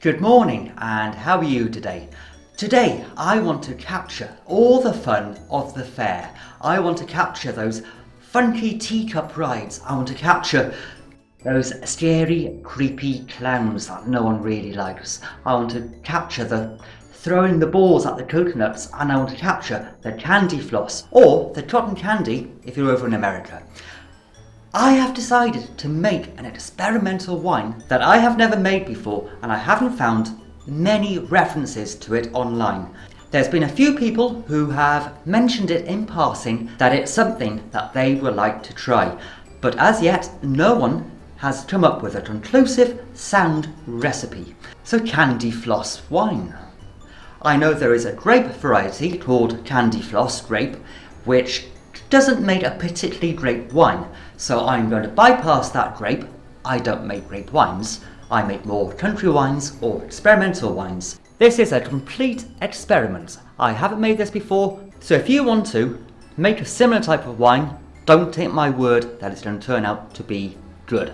Good morning, and how are you today? Today I want to capture all the fun of the fair. I want to capture those funky teacup rides. I want to capture those scary, creepy clowns that no one really likes. I want to capture the throwing the balls at the coconuts, and I want to capture the Candyfloss, or the cotton candy if you're over in America. I have decided to make an experimental wine that I have never made before, and I haven't found many references to it online. There's been a few people who have mentioned it in passing that it's something that they would like to try, but as yet no one has come up with a conclusive, sound recipe. So Candyfloss wine. I know there is a grape variety called Candyfloss grape, which doesn't make a particularly great wine, so I'm going to bypass that grape. I don't make grape wines, I make more country wines or experimental wines. This is a complete experiment. I haven't made this before, so if you want to make a similar type of wine, don't take my word that it's going to turn out to be good.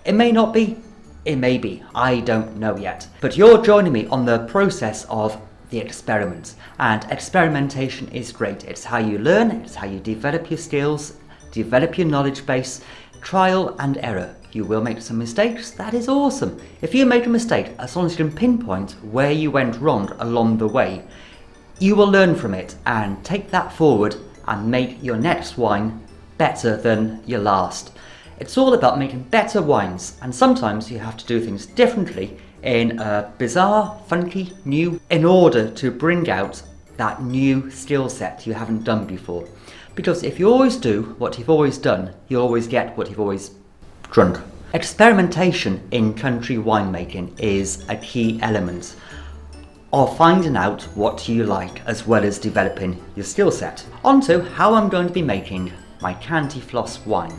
It may not be, it may be, I don't know yet. But you're joining me on the process of the experiment, and experimentation is great. It's how you learn, it's how you develop your skills, develop your knowledge base. Trial and error. You will make some mistakes, that is awesome. If you make a mistake, as long as you can pinpoint where you went wrong along the way, you will learn from it and take that forward and make your next wine better than your last. It's all about making better wines, and sometimes you have to do things differently in a bizarre, funky, new, in order to bring out that new skill set you haven't done before. Because if you always do what you've always done, you always get what you've always drunk. Experimentation in country winemaking is a key element of finding out what you like, as well as developing your skill set. On to how I'm going to be making my Candyfloss wine.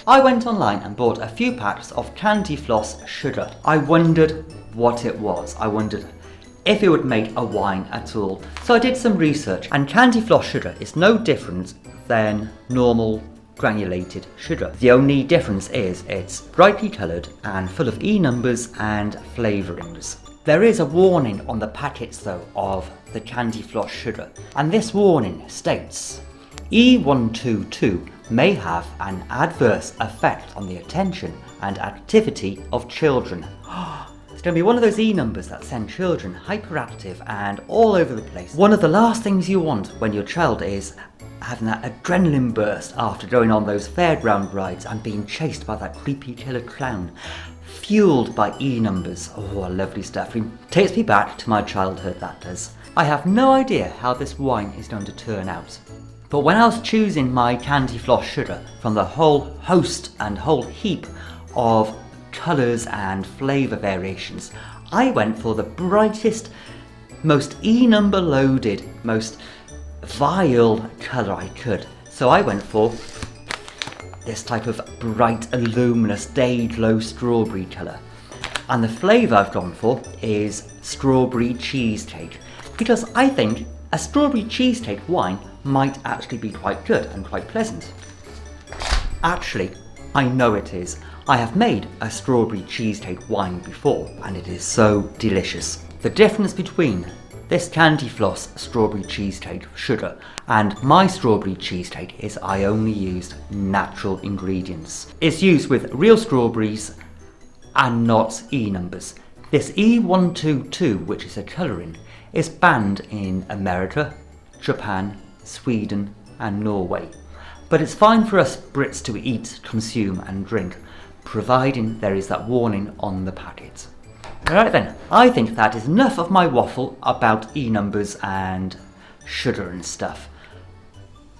I went online and bought a few packs of Candyfloss sugar. I wondered what it was. I wondered if it would make a wine at all. So I did some research, and Candyfloss sugar is no different than normal granulated sugar. The only difference is it's brightly coloured and full of E numbers and flavourings. There is a warning on the packets though of the Candyfloss sugar, and this warning states E122 may have an adverse effect on the attention and activity of children. It's going to be one of those E numbers that send children hyperactive and all over the place. One of the last things you want when your child is having that adrenaline burst after going on those fairground rides and being chased by that creepy killer clown, fueled by E numbers. Oh, lovely stuff. It takes me back to my childhood, that does. I have no idea how this wine is going to turn out. But when I was choosing my Candyfloss sugar from the whole host and whole heap of colours and flavour variations, I went for the brightest, most E-number loaded, most vile colour I could. So I went for this type of bright, luminous, day-glow strawberry colour. And the flavour I've gone for is strawberry cheesecake, because I think a strawberry cheesecake wine might actually be quite good and quite pleasant. Actually, I know it is. I have made a strawberry cheesecake wine before, and it is so delicious. The difference between this Candyfloss strawberry cheesecake sugar and my strawberry cheesecake is I only used natural ingredients. It's used with real strawberries and not E numbers. This E122, which is a colouring, is banned in America, Japan, Sweden and Norway. But it's fine for us Brits to eat, consume and drink, providing there is that warning on the packet. Alright then, I think that is enough of my waffle about E-numbers and sugar and stuff.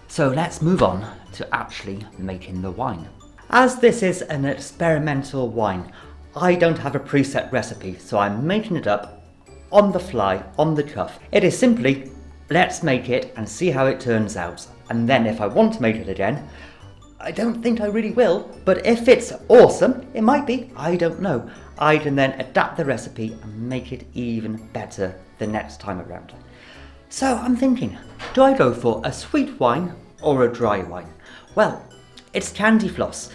So let's move on to actually making the wine. As this is an experimental wine, I don't have a preset recipe, so I'm making it up on the fly, on the cuff. It is simply, let's make it and see how it turns out. And then if I want to make it again, I don't think I really will, but if it's awesome, it might be, I don't know. I can then adapt the recipe and make it even better the next time around. So I'm thinking, do I go for a sweet wine or a dry wine? Well, it's Candyfloss.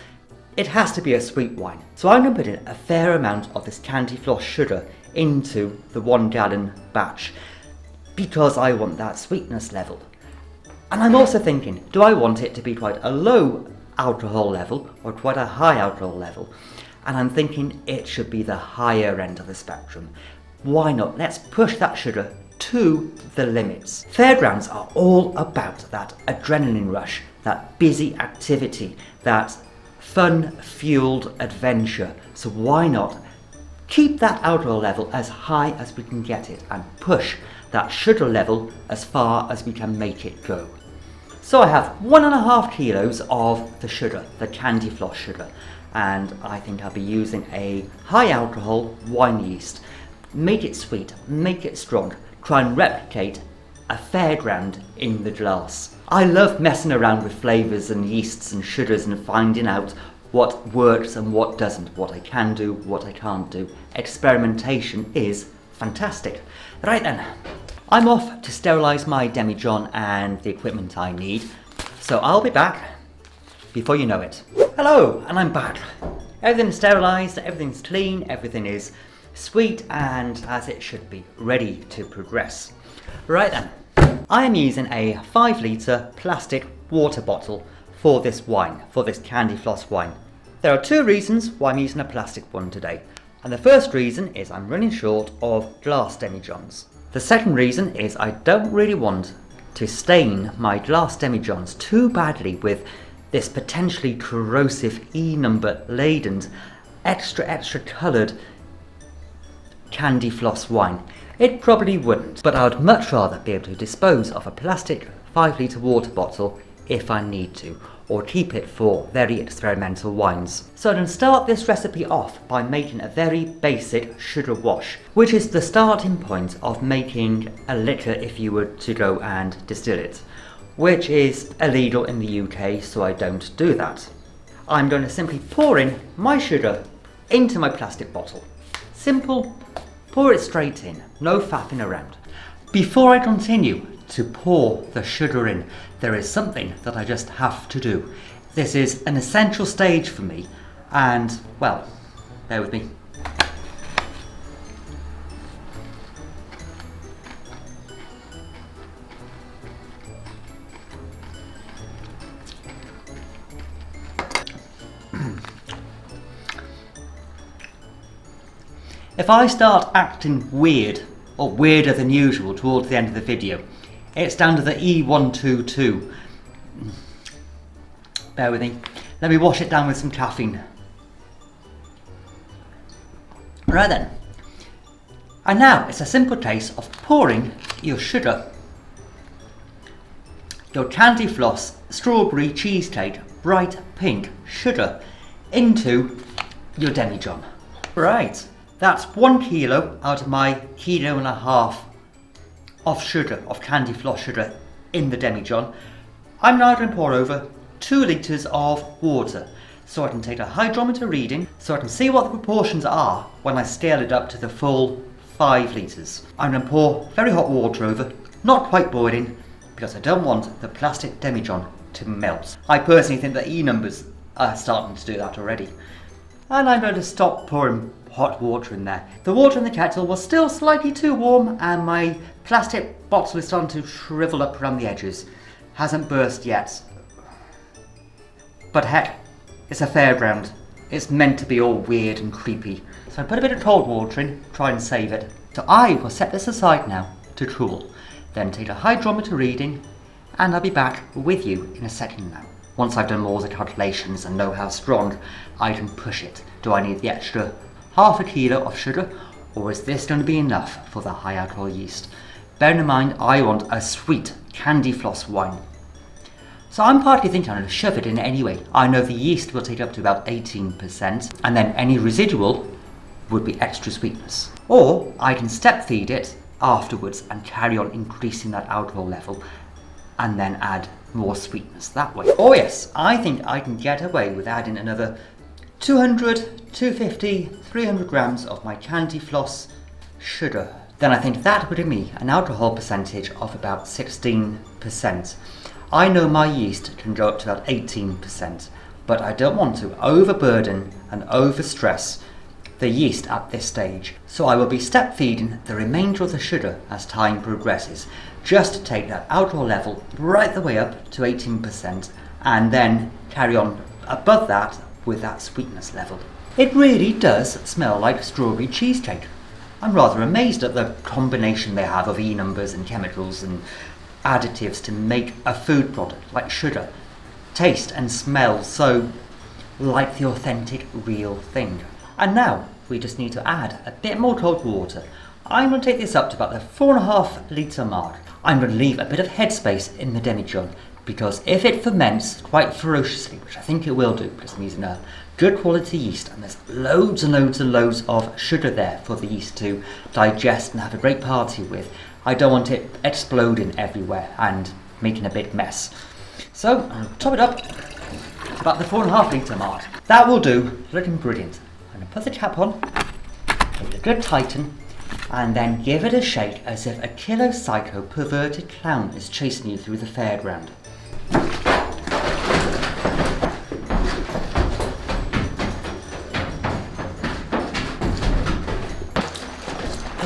It has to be a sweet wine. So I'm going to put in a fair amount of this Candyfloss sugar into the 1 gallon batch because I want that sweetness level. And I'm also thinking, do I want it to be quite a low alcohol level or quite a high alcohol level? And I'm thinking it should be the higher end of the spectrum. Why not? Let's push that sugar to the limits. Fairgrounds are all about that adrenaline rush, that busy activity, that fun-fueled adventure. So why not keep that alcohol level as high as we can get it and push that sugar level as far as we can make it go. So I have 1.5 kilos of the sugar, the Candyfloss sugar, and I think I'll be using a high alcohol wine yeast. Make it sweet, make it strong, try and replicate a fairground in the glass. I love messing around with flavours and yeasts and sugars and finding out what works and what doesn't, what I can do, what I can't do. Experimentation is fantastic. Right then, I'm off to sterilise my demijohn and the equipment I need, so I'll be back before you know it. Hello, and I'm back. Everything's sterilised, everything's clean, everything is sweet and as it should be, ready to progress. Right then, I am using a 5 litre plastic water bottle for this wine, for this Candyfloss wine. There are 2 reasons why I'm using a plastic one today, and the first reason is I'm running short of glass demijohns. The second reason is I don't really want to stain my glass demijohns too badly with this potentially corrosive E-number laden, extra coloured Candyfloss wine. It probably wouldn't, but I would much rather be able to dispose of a plastic 5 litre water bottle if I need to, or keep it for very experimental wines. So I'm going to start this recipe off by making a very basic sugar wash, which is the starting point of making a liquor if you were to go and distill it, which is illegal in the UK, so I don't do that. I'm going to simply pour in my sugar into my plastic bottle. Simple, pour it straight in, no faffing around. Before I continue to pour the sugar in, there is something that I just have to do. This is an essential stage for me, and, well, bear with me. If I start acting weird, or weirder than usual towards the end of the video, it's down to the E122. Bear with me. Let me wash it down with some caffeine. Right then. And now it's a simple case of pouring your sugar, your Candyfloss strawberry cheesecake bright pink sugar into your demijohn. Right. That's 1 kilo out of my 1.5 kilos of sugar, of Candyfloss sugar in the demijohn. I'm now going to pour over 2 litres of water so I can take a hydrometer reading so I can see what the proportions are when I scale it up to the full 5 litres. I'm going to pour very hot water over, not quite boiling, because I don't want the plastic demijohn to melt. I personally think that E-numbers are starting to do that already. And I'm going to stop pouring hot water in there. The water in the kettle was still slightly too warm and my plastic bottle is starting to shrivel up around the edges. Hasn't burst yet. But heck, it's a fairground. It's meant to be all weird and creepy. So I put a bit of cold water in, try and save it. So I will set this aside now to cool. Then take a hydrometer reading and I'll be back with you in a second now. Once I've done all the calculations and know how strong I can push it. Do I need the extra 1/2 kilo of sugar, or is this going to be enough for the high alcohol yeast? Bear in mind, I want a sweet Candyfloss wine. So I'm partly thinking I'm going to shove it in anyway. I know the yeast will take up to about 18%, and then any residual would be extra sweetness. Or I can step feed it afterwards and carry on increasing that alcohol level, and then add more sweetness that way. Oh yes, I think I can get away with adding another 200, 250, 300 grams of my Candyfloss sugar. Then I think that would give me an alcohol percentage of about 16%. I know my yeast can go up to about 18%. but I don't want to overburden and overstress the yeast at this stage. So I will be step feeding the remainder of the sugar as time progresses, just to take that alcohol level right the way up to 18% and then carry on above that with that sweetness level. It really does smell like strawberry cheesecake. I'm rather amazed at the combination they have of E numbers and chemicals and additives to make a food product like sugar taste and smell so like the authentic real thing. And now we just need to add a bit more cold water. I'm going to take this up to about the 4.5 litre mark. I'm going to leave a bit of headspace in the demijohn, because if it ferments quite ferociously, which I think it will do because I'm using a good quality yeast and there's loads and loads and loads of sugar there for the yeast to digest and have a great party with, I don't want it exploding everywhere and making a big mess. So I'll top it up to about the 4.5 litre mark. That will do, looking brilliant. I'm going to put the cap on, give it a good tighten, and then give it a shake as if a killer psycho perverted clown is chasing you through the fairground.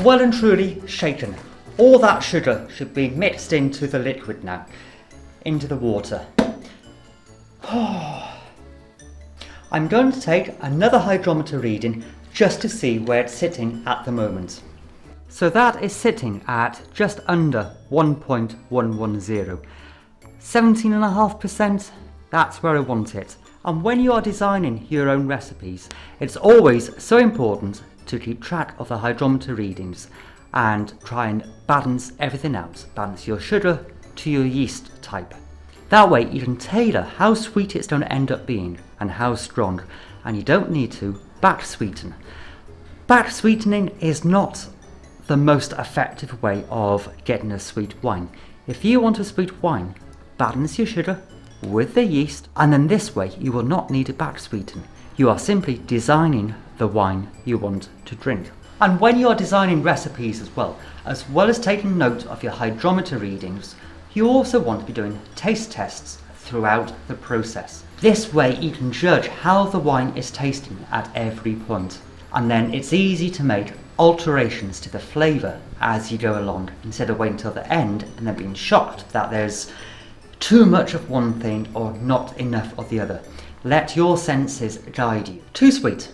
Well and truly shaken. All that sugar should be mixed into the liquid now, into the water. I'm going to take another hydrometer reading just to see where it's sitting at the moment. So that is sitting at just under 1.110. 17.5%, that's where I want it. And when you are designing your own recipes, it's always so important to keep track of the hydrometer readings and try and balance everything out. Balance your sugar to your yeast type. That way you can tailor how sweet it's going to end up being and how strong, and you don't need to back sweeten. Back sweetening is not the most effective way of getting a sweet wine. If you want a sweet wine, balance your sugar with the yeast, and then this way you will not need to back sweeten. You are simply designing the wine you want to drink. And when you are designing recipes as well as taking note of your hydrometer readings, you also want to be doing taste tests throughout the process. This way you can judge how the wine is tasting at every point. And then it's easy to make alterations to the flavour as you go along, instead of waiting till the end and then being shocked that there's too much of one thing or not enough of the other. Let your senses guide you. Too sweet,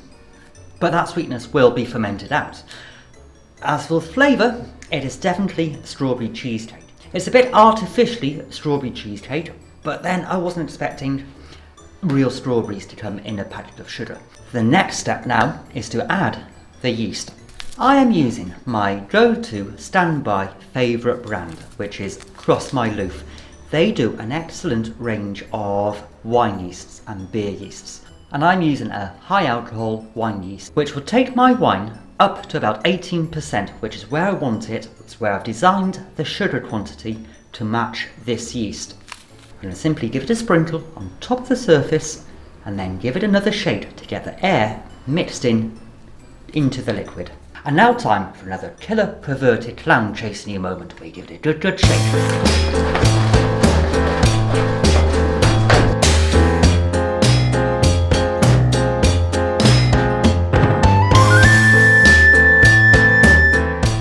but that sweetness will be fermented out. As for the flavour, it is definitely strawberry cheesecake. It's a bit artificially strawberry cheesecake, but then I wasn't expecting real strawberries to come in a packet of sugar. The next step now is to add the yeast. I am using my go-to standby favourite brand, which is crossmyloof. They do an excellent range of wine yeasts and beer yeasts. And I'm using a high alcohol wine yeast, which will take my wine up to about 18%, which is where I want it. It's where I've designed the sugar quantity to match this yeast. I'm going to simply give it a sprinkle on top of the surface and then give it another shake to get the air mixed into the liquid. And now time for another killer perverted clown chasing you moment where you give it a good shake.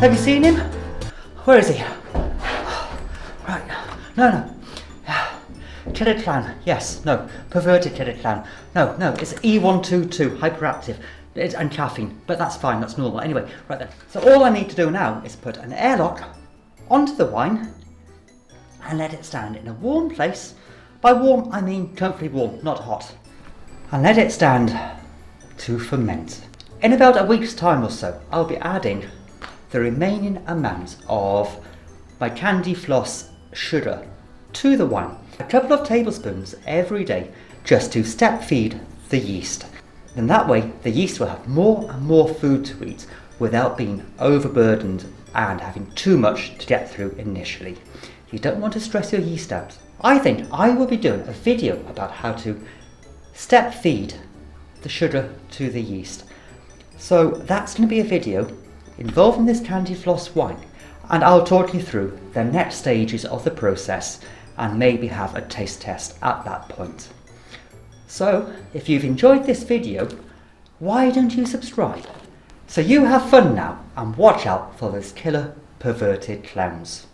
Have you seen him? Where is he? Right, no. Killer clown, yes, no. Perverted killer clown. No, it's E122, hyperactive, and caffeine, but that's fine, that's normal. Anyway, right then. So all I need to do now is put an airlock onto the wine and let it stand in a warm place. By warm, I mean comfortably warm, not hot. And let it stand to ferment. In about a week's time or so, I'll be adding the remaining amount of my Candyfloss sugar to the wine. A couple of tablespoons every day, just to step feed the yeast. Then that way the yeast will have more and more food to eat without being overburdened and having too much to get through initially. You don't want to stress your yeast out. I think I will be doing a video about how to step feed the sugar to the yeast. So that's going to be a video involving this Candyfloss wine, and I'll talk you through the next stages of the process and maybe have a taste test at that point. So, if you've enjoyed this video, why don't you subscribe? So you have fun now and watch out for those killer perverted clowns.